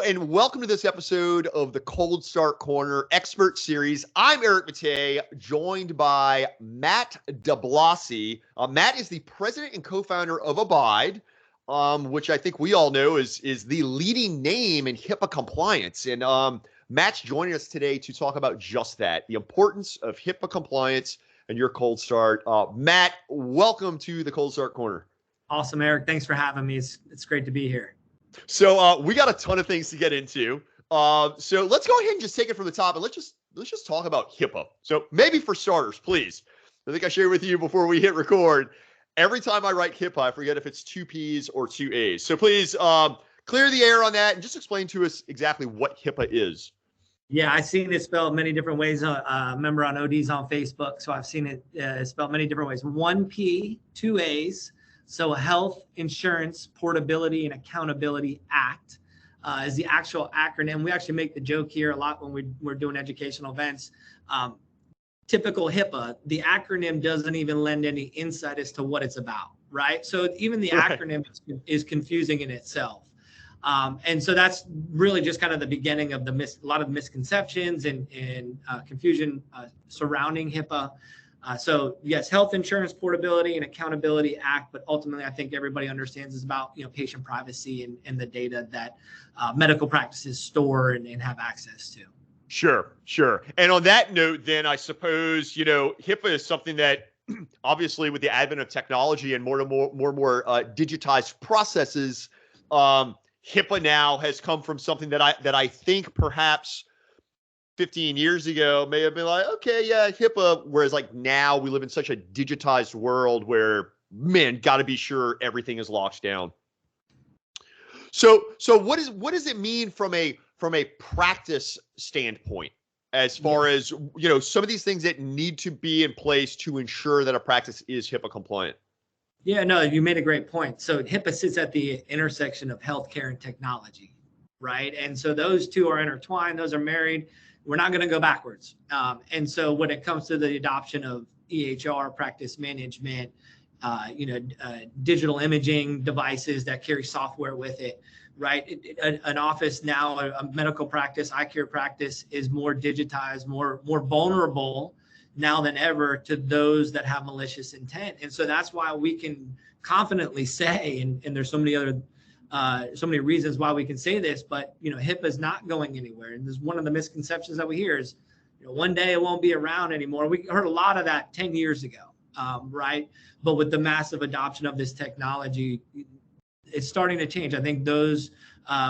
and welcome to this episode of the Cold Start Corner Expert Series. I'm Eric Matei, joined by Matt DiBlasi. Matt is the president and co-founder of Abyde, which I think we all know is the leading name in HIPAA compliance. And Matt's joining us today to talk about just that, the importance of HIPAA compliance and your cold start. Matt, welcome to the Cold Start Corner. Awesome, Eric. Thanks for having me. It's great to be here. So we got a ton of things to get into. So let's go ahead and just take it from the top, and let's just talk about HIPAA. So maybe for starters, please. I think I shared with you before we hit record. Every time I write HIPAA, I forget if it's 2 P's or 2 A's. So please clear the air on that and just explain to us exactly what HIPAA is. Yeah, I've seen it spelled many different ways. Member on ODs on Facebook, so I've seen it spelled many different ways. 1 P, 2 A's. So Health Insurance Portability and Accountability Act is the actual acronym. We actually make the joke here a lot when we're doing educational events. Typical HIPAA, the acronym doesn't even lend any insight as to what it's about, right? So even the acronym is confusing in itself. And so that's really just kind of the beginning of a lot of misconceptions and confusion surrounding HIPAA. So yes, Health Insurance Portability and Accountability Act, but ultimately I think everybody understands is about patient privacy and the data that medical practices store and have access to. Sure. And on that note, then I suppose HIPAA is something that obviously with the advent of technology and more digitized processes, HIPAA now has come from something that I think perhaps 15 years ago may have been like, okay, yeah, HIPAA. Whereas like now we live in such a digitized world where, man, got to be sure everything is locked down. So what does it mean from a practice standpoint, as far as some of these things that need to be in place to ensure that a practice is HIPAA compliant? Yeah, no, you made a great point. So HIPAA sits at the intersection of healthcare and technology, right? And so those two are intertwined; those are married. We're not going to go backwards. And so when it comes to the adoption of EHR, practice management, digital imaging devices that carry software with it, right? An office now, a medical practice, eye care practice is more digitized, more vulnerable now than ever to those that have malicious intent. And so that's why we can confidently say, and there's so many reasons why we can say this, but HIPAA is not going anywhere. And there's one of the misconceptions that we hear is, one day it won't be around anymore. We heard a lot of that 10 years ago, right? But with the massive adoption of this technology, it's starting to change. I think those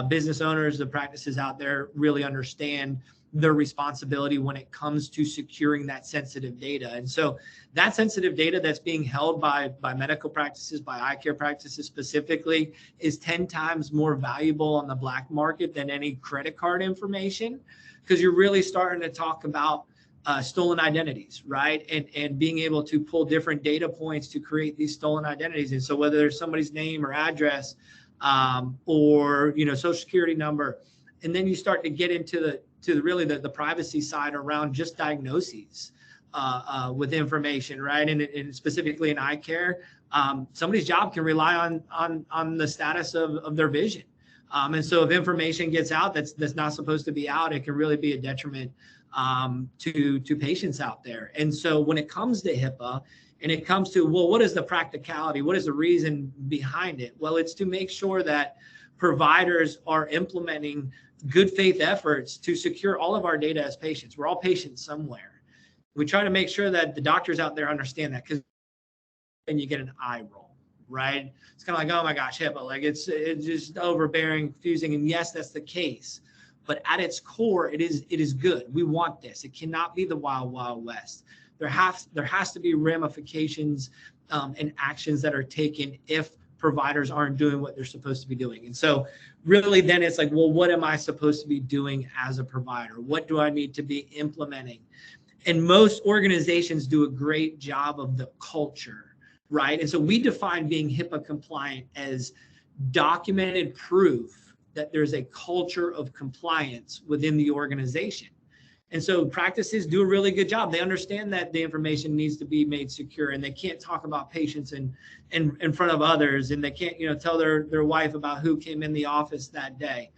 business owners, the practices out there really understand their responsibility when it comes to securing that sensitive data. And so that sensitive data that's being held by medical practices, by eye care practices specifically, is 10 times more valuable on the black market than any credit card information, because you're really starting to talk about stolen identities, right? And being able to pull different data points to create these stolen identities. And so whether there's somebody's name or address or social security number, and then you start to get into the privacy side around just diagnoses with information, right? And specifically in eye care, somebody's job can rely on the status of their vision. And so if information gets out that's not supposed to be out, it can really be a detriment to patients out there. And so when it comes to HIPAA, and it comes to, well, what is the practicality? What is the reason behind it? Well, it's to make sure that providers are implementing good faith efforts to secure all of our data as patients. We're all patients somewhere. We try to make sure that the doctors out there understand that, because then you get an eye roll, right? It's kind of like, oh my gosh, HIPAA, like it's just overbearing, confusing. And yes, that's the case. But at its core, it is good. We want this. It cannot be the wild, wild west. There has to be ramifications and actions that are taken if providers aren't doing what they're supposed to be doing. And so really then it's like, well, what am I supposed to be doing as a provider? What do I need to be implementing? And most organizations do a great job of the culture, right? And so we define being HIPAA compliant as documented proof that there's a culture of compliance within the organization. And so practices do a really good job. They understand that the information needs to be made secure, and they can't talk about patients in front of others, and they can't, tell their wife about who came in the office that day.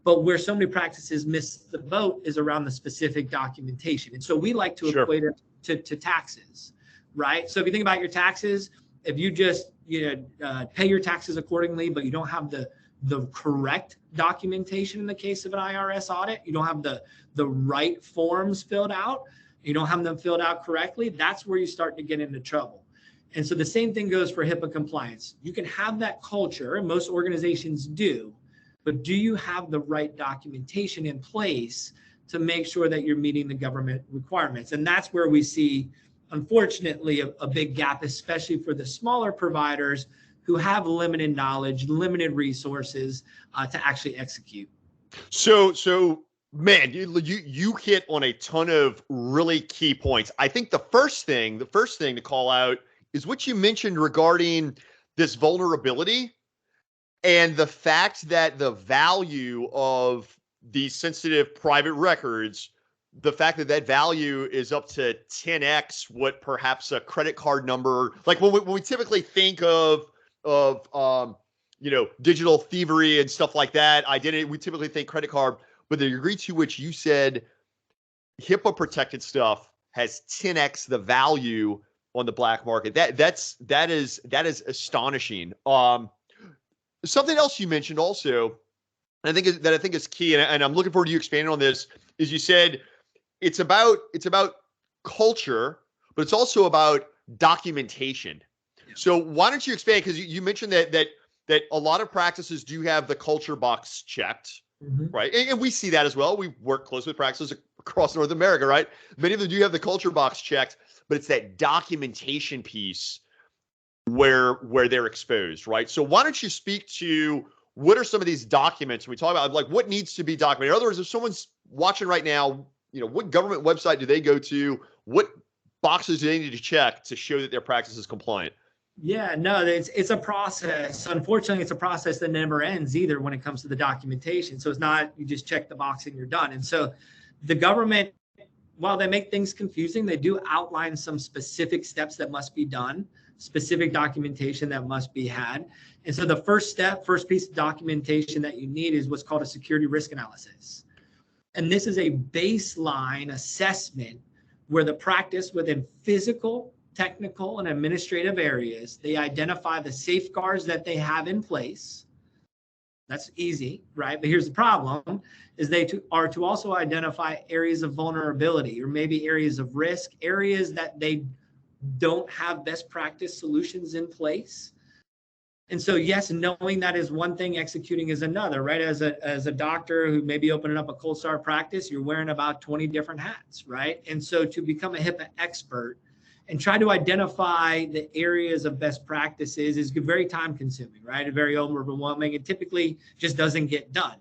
But where so many practices miss the boat is around the specific documentation. And so we like to equate it to taxes, right? So if you think about your taxes, if you just pay your taxes accordingly, but you don't have the correct documentation in the case of an IRS audit, you don't have the right forms filled out, you don't have them filled out correctly, that's where you start to get into trouble. And so the same thing goes for HIPAA compliance. You can have that culture, and most organizations do, but do you have the right documentation in place to make sure that you're meeting the government requirements? And that's where we see, unfortunately, a big gap, especially for the smaller providers who have limited knowledge, limited resources to actually execute. So man, you hit on a ton of really key points. I think the first thing to call out is what you mentioned regarding this vulnerability and the fact that the value of these sensitive private records, the fact that that value is up to 10x what perhaps a credit card number, like when we typically think of digital thievery and stuff like that, identity, we typically think credit card, but the degree to which you said HIPAA protected stuff has 10x the value on the black market, that is astonishing. Something else you mentioned also, I think is key, and I'm looking forward to you expanding on this, is you said it's about culture, but it's also about documentation. Yeah. So why don't you expand? Because you mentioned that a lot of practices do have the culture box checked, right? And we see that as well. We work closely with practices across North America, right? Many of them do have the culture box checked, but it's that documentation piece where they're exposed, right? So why don't you speak to what are some of these documents we talk about, like what needs to be documented? In other words, if someone's watching right now, what government website do they go to? What boxes do they need to check to show that their practice is compliant? Yeah, no, it's a process. Unfortunately, it's a process that never ends either when it comes to the documentation. So it's not you just check the box and you're done. And so the government, while they make things confusing, they do outline some specific steps that must be done, specific documentation that must be had. And so the first piece of documentation that you need is what's called a security risk analysis. And this is a baseline assessment where the practice within physical, technical, and administrative areas, they identify the safeguards that they have in place. That's easy, right? But here's the problem, is they are to also identify areas of vulnerability or maybe areas of risk, areas that they don't have best practice solutions in place. And so, yes, knowing that is one thing, executing is another, right? As a doctor who may be opening up a cold start practice, you're wearing about 20 different hats, right? And so to become a HIPAA expert and try to identify the areas of best practices is very time consuming, right? Very overwhelming, and typically just doesn't get done.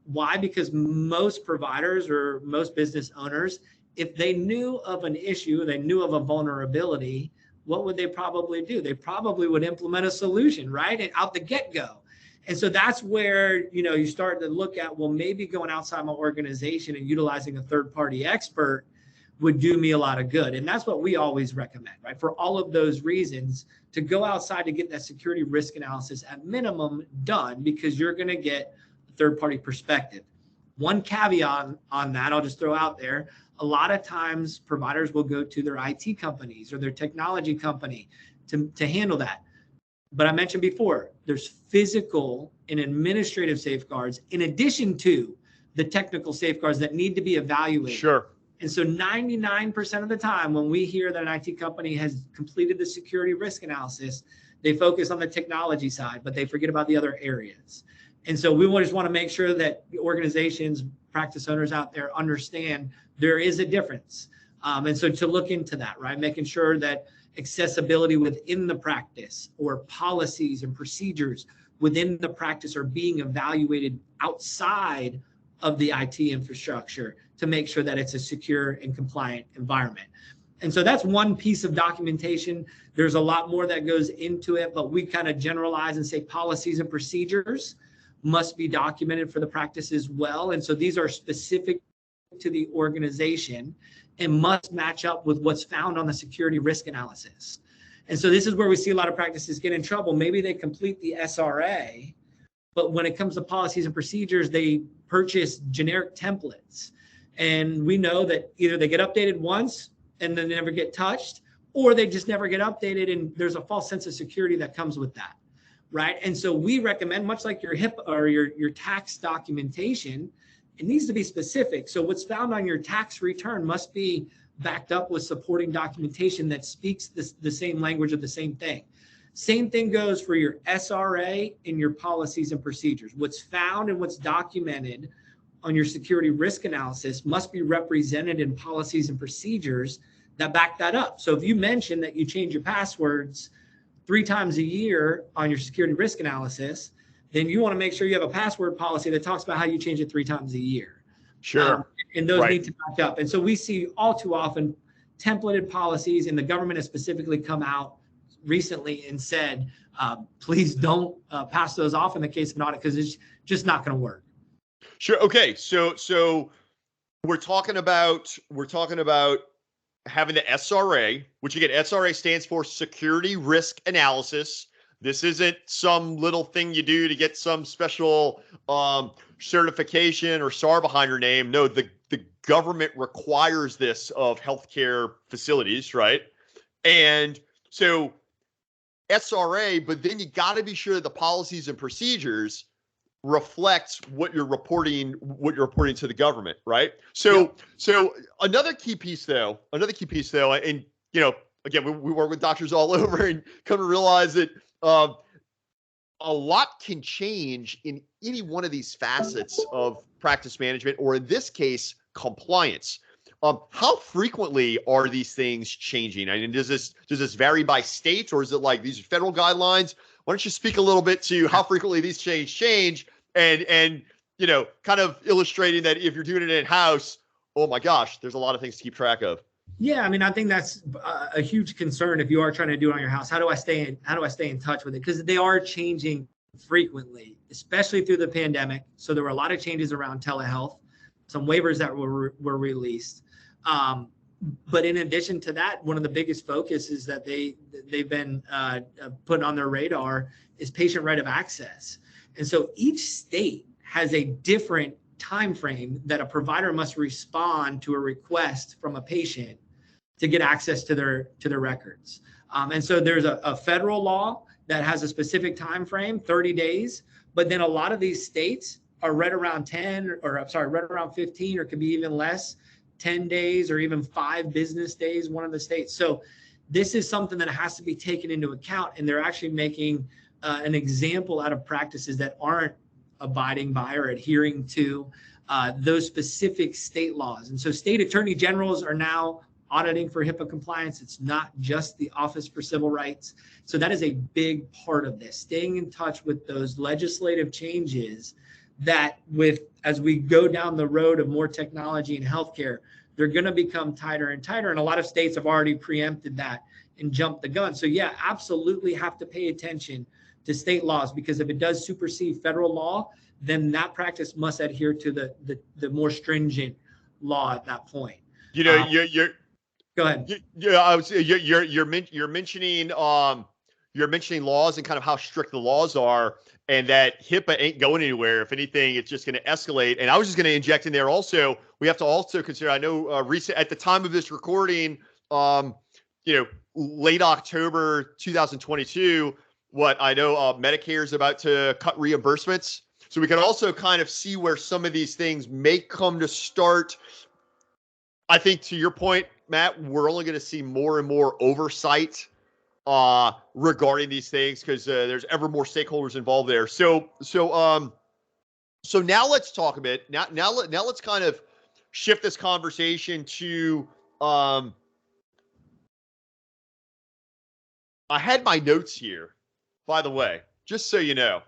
Why? Because most providers or most business owners, if they knew of an issue, they knew of a vulnerability, what would they probably do? They probably would implement a solution, right? And out the get-go. And so that's where, you start to look at, well, maybe going outside my organization and utilizing a third-party expert would do me a lot of good. And that's what we always recommend, right? For all of those reasons, to go outside to get that security risk analysis at minimum done, because you're going to get a third-party perspective. One caveat on that, I'll just throw out there, a lot of times providers will go to their IT companies or their technology company to handle that. But I mentioned before, there's physical and administrative safeguards in addition to the technical safeguards that need to be evaluated. Sure. And so 99% of the time when we hear that an IT company has completed the security risk analysis, they focus on the technology side, but they forget about the other areas. And so we just want to make sure that organizations, practice owners out there understand there is a difference. And so to look into that, right? Making sure that accessibility within the practice or policies and procedures within the practice are being evaluated outside of the IT infrastructure to make sure that it's a secure and compliant environment. And so that's one piece of documentation. There's a lot more that goes into it, but we kind of generalize and say policies and procedures must be documented for the practice as well. And so these are specific to the organization and must match up with what's found on the security risk analysis. And so this is where we see a lot of practices get in trouble. Maybe they complete the SRA, But when it comes to policies and procedures, they purchase generic templates. And we know that either they get updated once and then they never get touched, or they just never get updated. And there's a false sense of security that comes with that. Right. And so we recommend, much like your HIPAA or your tax documentation, it needs to be specific. So what's found on your tax return must be backed up with supporting documentation that speaks the same language of the same thing. Same thing goes for your SRA and your policies and procedures. What's found and what's documented on your security risk analysis must be represented in policies and procedures that back that up. So if you mention that you change your passwords 3 times a year on your security risk analysis, then you want to make sure you have a password policy that talks about how you change it 3 times a year. Sure. And those need to back up. And so we see all too often templated policies, and the government has specifically come out recently and said, please don't pass those off in the case of an audit, because it's just not going to work. Sure. Okay. So we're talking about having the SRA, which again, SRA stands for Security Risk Analysis. This isn't some little thing you do to get some special certification or SAR behind your name. No, the government requires this of healthcare facilities, right? And so SRA, but then you got to be sure that the policies and procedures reflects what you're reporting to the government, right? So another key piece though, and again, we work with doctors all over and come to realize that a lot can change in any one of these facets of practice management, or in this case, compliance. How frequently are these things changing? I mean, does this vary by state, or is it like these are federal guidelines? Why don't you speak a little bit to how frequently these change and kind of illustrating that if you're doing it in-house, oh my gosh, there's a lot of things to keep track of. Yeah, I mean, I think that's a huge concern if you are trying to do it on your house. How do I stay in touch with it? Because they are changing frequently, especially through the pandemic. So there were a lot of changes around telehealth, some waivers that were released. But in addition to that, one of the biggest focuses that they've been put on their radar is patient right of access. And so each state has a different time frame that a provider must respond to a request from a patient to get access to their records. And so there's a federal law that has a specific time frame, 30 days. But then a lot of these states are right around 15, or can be even less, 10 days or even 5 business days, one of the states. So this is something that has to be taken into account. And they're actually making an example out of practices that aren't abiding by or adhering to those specific state laws. And so state attorney generals are now auditing for HIPAA compliance. It's not just the Office for Civil Rights. So that is a big part of this, staying in touch with those legislative changes that as we go down the road of more technology in healthcare, they're going to become tighter and tighter. And a lot of states have already preempted that and jumped the gun. So yeah, absolutely have to pay attention to state laws, because if it does supersede federal law, then that practice must adhere to the more stringent law at that point. You're go ahead. You're mentioning laws and kind of how strict the laws are, and that HIPAA ain't going anywhere. If anything, it's just going to escalate. And I was just going to inject in there also, we have to also consider, I know at the time of this recording, late October 2022, what I know Medicare is about to cut reimbursements. So we can also kind of see where some of these things may come to start. I think to your point, Matt, we're only going to see more and more oversight regarding these things, because there's ever more stakeholders involved there. So now let's talk a bit. Now let's kind of shift this conversation to I had my notes here, by the way, just so you know.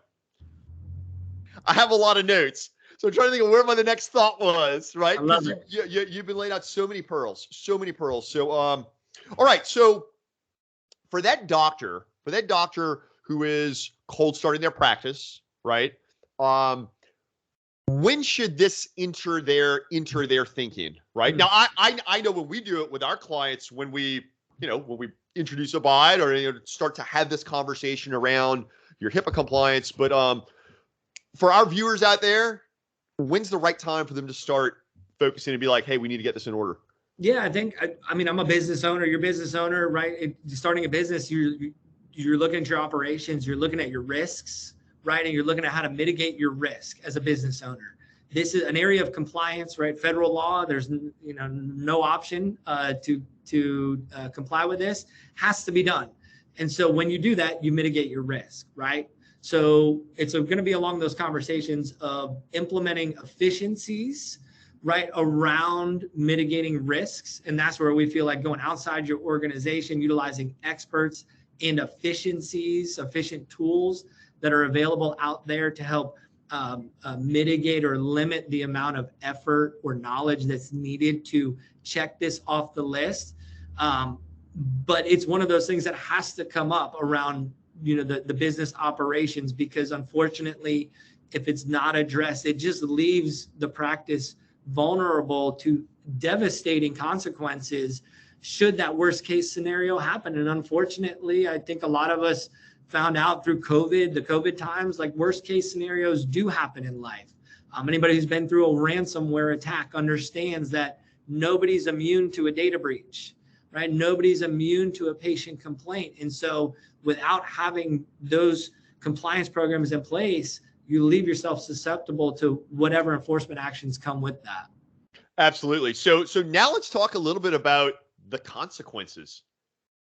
I have a lot of notes. So I'm trying to think of where my next thought was, right? I love it. You've been laying out so many pearls. So, all right. So for that doctor who is cold starting their practice, right? When should this enter their thinking, right? Now, I know when we do it with our clients, when we introduce Abyde or start to have this conversation around your HIPAA compliance, but for our viewers out there, when's the right time for them to start focusing and be like, hey, we need to get this in order? Yeah, I mean, I'm a business owner. You're a business owner, right? Starting a business, you're looking at your operations, you're looking at your risks, right? And you're looking at how to mitigate your risk as a business owner. This is an area of compliance, right? Federal law, there's no option to comply with this. Has to be done. And so when you do that, you mitigate your risk, right? So it's going to be along those conversations of implementing efficiencies, right, around mitigating risks. And that's where we feel like going outside your organization, utilizing experts and efficient tools that are available out there to help mitigate or limit the amount of effort or knowledge that's needed to check this off the list. But it's one of those things that has to come up around, the business operations, because unfortunately, if it's not addressed, it just leaves the practice vulnerable to devastating consequences should that worst case scenario happen. And unfortunately, I think a lot of us found out through the COVID times, like worst case scenarios do happen in life. Anybody who's been through a ransomware attack understands that nobody's immune to a data breach, right? Nobody's immune to a patient complaint. And so without having those compliance programs in place, you leave yourself susceptible to whatever enforcement actions come with that. Absolutely. So now let's talk a little bit about the consequences.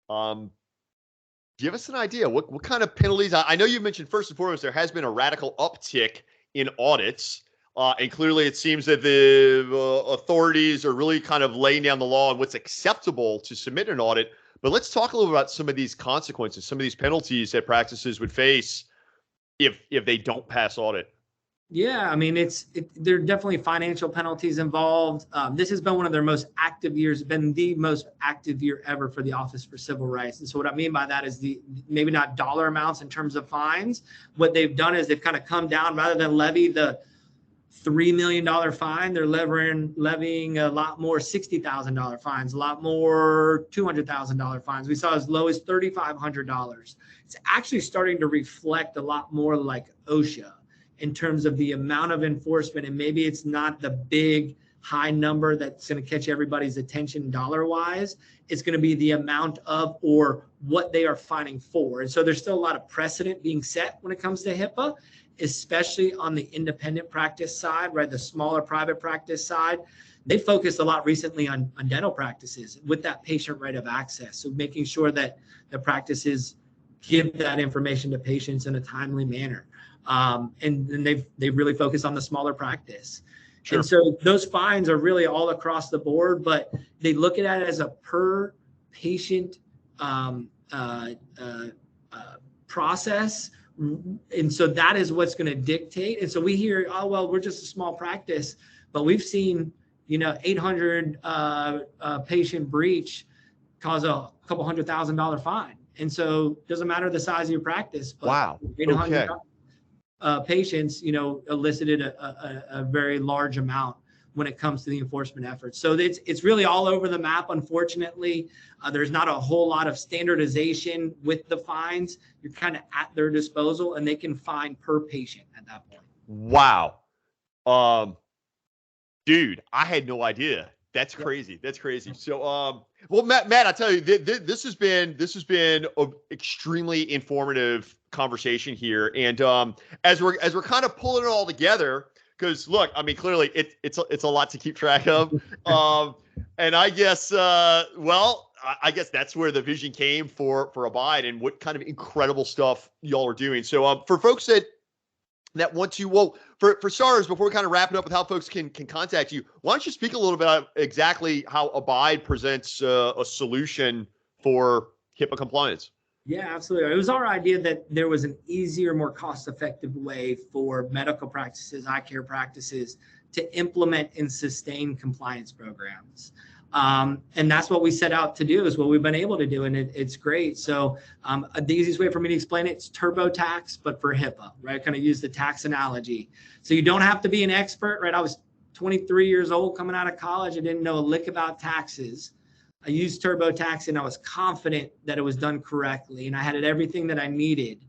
Give us an idea. What kind of penalties? I know you mentioned first and foremost there has been a radical uptick in audits, and clearly it seems that the authorities are really kind of laying down the law on what's acceptable to submit an audit. But let's talk a little about some of these consequences, some of these penalties that practices would face if they don't pass audit. Yeah, I mean, there are definitely financial penalties involved. This has been one of their most active years, been the most active year ever for the Office for Civil Rights. And so what I mean by that is maybe not dollar amounts in terms of fines. What they've done is they've kind of come down rather than levy the $3 million fine, they're levying a lot more $60,000 fines, a lot more $200,000 fines. We saw as low as $3,500. It's actually starting to reflect a lot more like OSHA in terms of the amount of enforcement. And maybe it's not the big high number that's going to catch everybody's attention dollar wise. It's going to be the amount of or what they are fining for. And so there's still a lot of precedent being set when it comes to HIPAA, especially on the independent practice side, right? The smaller private practice side. They focused a lot recently on dental practices with that patient right of access. So making sure that the practices give that information to patients in a timely manner. And they've really focused on the smaller practice. Sure. And so those fines are really all across the board, but they look at it as a per patient process. And so that is what's going to dictate. And so we hear, oh, well, we're just a small practice, but we've seen, 800 patient breach cause a couple $100,000 fine. And so it doesn't matter the size of your practice, but wow. 800 patients, elicited a very large amount when it comes to the enforcement efforts. So it's really all over the map. Unfortunately, there's not a whole lot of standardization with the fines. You're kind of at their disposal, and they can fine per patient at that point. Wow. Dude, I had no idea. That's crazy. That's crazy. So, well, Matt, I tell you, this has been an extremely informative conversation here. And as we're kind of pulling it all together, because look, I mean, clearly it's a lot to keep track of. And I guess, I guess that's where the vision came for Abyde and what kind of incredible stuff y'all are doing. So for folks that want to, for starters, before we kind of wrap it up with how folks can contact you, why don't you speak a little bit about exactly how Abyde presents a solution for HIPAA compliance? Yeah, absolutely. It was our idea that there was an easier, more cost-effective way for medical practices, eye care practices to implement and sustain compliance programs. And that's what we set out to do, is what we've been able to do. And it's great. So the easiest way for me to explain it, it's TurboTax, but for HIPAA, right? Kind of use the tax analogy. So you don't have to be an expert, right? I was 23 years old coming out of college. I didn't know a lick about taxes. I used TurboTax and I was confident that it was done correctly. And I had everything that I needed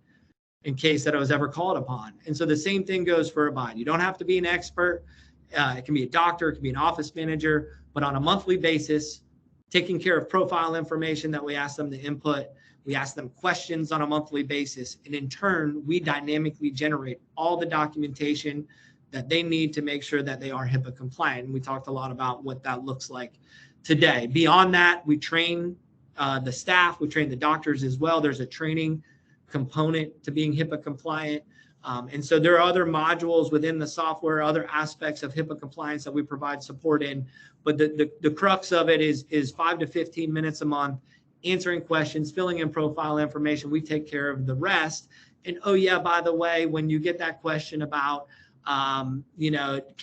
in case that I was ever called upon. And so the same thing goes for Abyde. You don't have to be an expert. It can be a doctor, it can be an office manager, but on a monthly basis, taking care of profile information that we ask them to input. We ask them questions on a monthly basis. And in turn, we dynamically generate all the documentation that they need to make sure that they are HIPAA compliant. And we talked a lot about what that looks like today. Beyond that, we train the staff, we train the doctors as well. There's a training component to being HIPAA compliant. And so there are other modules within the software, other aspects of HIPAA compliance that we provide support in. But the crux of it is 5 to 15 minutes a month, answering questions, filling in profile information. We take care of the rest. And oh yeah, by the way, when you get that question about, can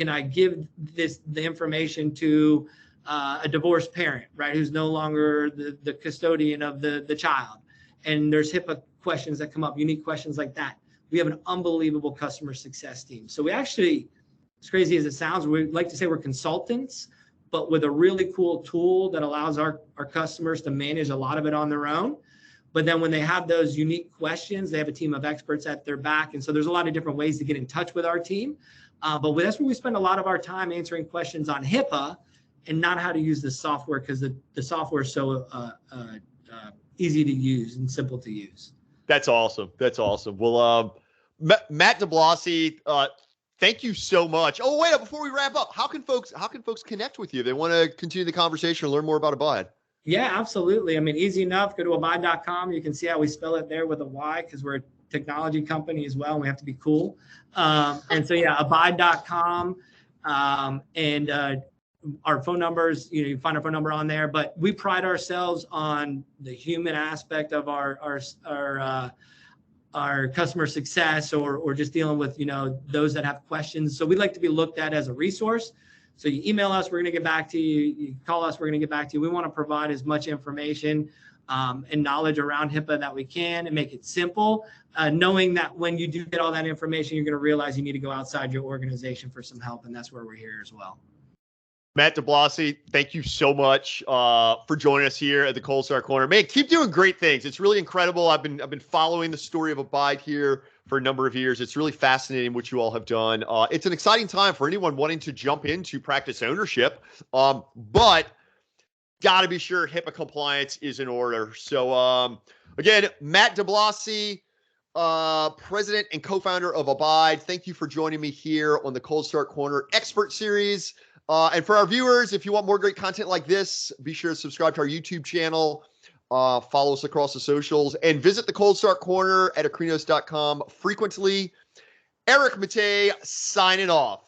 I give the information to a divorced parent, right, who's no longer the custodian of the child, and there's HIPAA questions that come up, unique questions like that. We have an unbelievable customer success team. So we actually, as crazy as it sounds, we like to say we're consultants, but with a really cool tool that allows our customers to manage a lot of it on their own. But then when they have those unique questions, they have a team of experts at their back. And so there's a lot of different ways to get in touch with our team. But that's where we spend a lot of our time answering questions on HIPAA and not how to use the software, because the software is so easy to use and simple to use. That's awesome. That's awesome. Well, Matt DiBlasi, thank you so much. Oh, wait, before we wrap up, how can folks connect with you? They want to continue the conversation or learn more about Abyde. Yeah, absolutely. I mean, easy enough. Go to abyde.com. You can see how we spell it there with a Y, because we're a technology company as well, and we have to be cool. And so, yeah, abyde.com. And our phone numbers, you can find our phone number on there. But we pride ourselves on the human aspect of our customer success, or just dealing with, those that have questions. So we'd like to be looked at as a resource. So you email us, we're going to get back to you. You call us, we're going to get back to you. We want to provide as much information and knowledge around HIPAA that we can, and make it simple, knowing that when you do get all that information, you're going to realize you need to go outside your organization for some help. And that's where we're here as well. Matt DiBlasi, thank you so much for joining us here at the Cold Start Corner. Man, keep doing great things. It's really incredible. I've been following the story of Abyde here for a number of years. It's really fascinating what you all have done. It's an exciting time for anyone wanting to jump into practice ownership, but got to be sure HIPAA compliance is in order. So again, Matt DiBlasi, president and co-founder of Abyde, thank you for joining me here on the Cold Start Corner Expert Series. And for our viewers, if you want more great content like this, be sure to subscribe to our YouTube channel, follow us across the socials, and visit the Cold Start Corner at Akrinos.com frequently. Eric Matei signing off.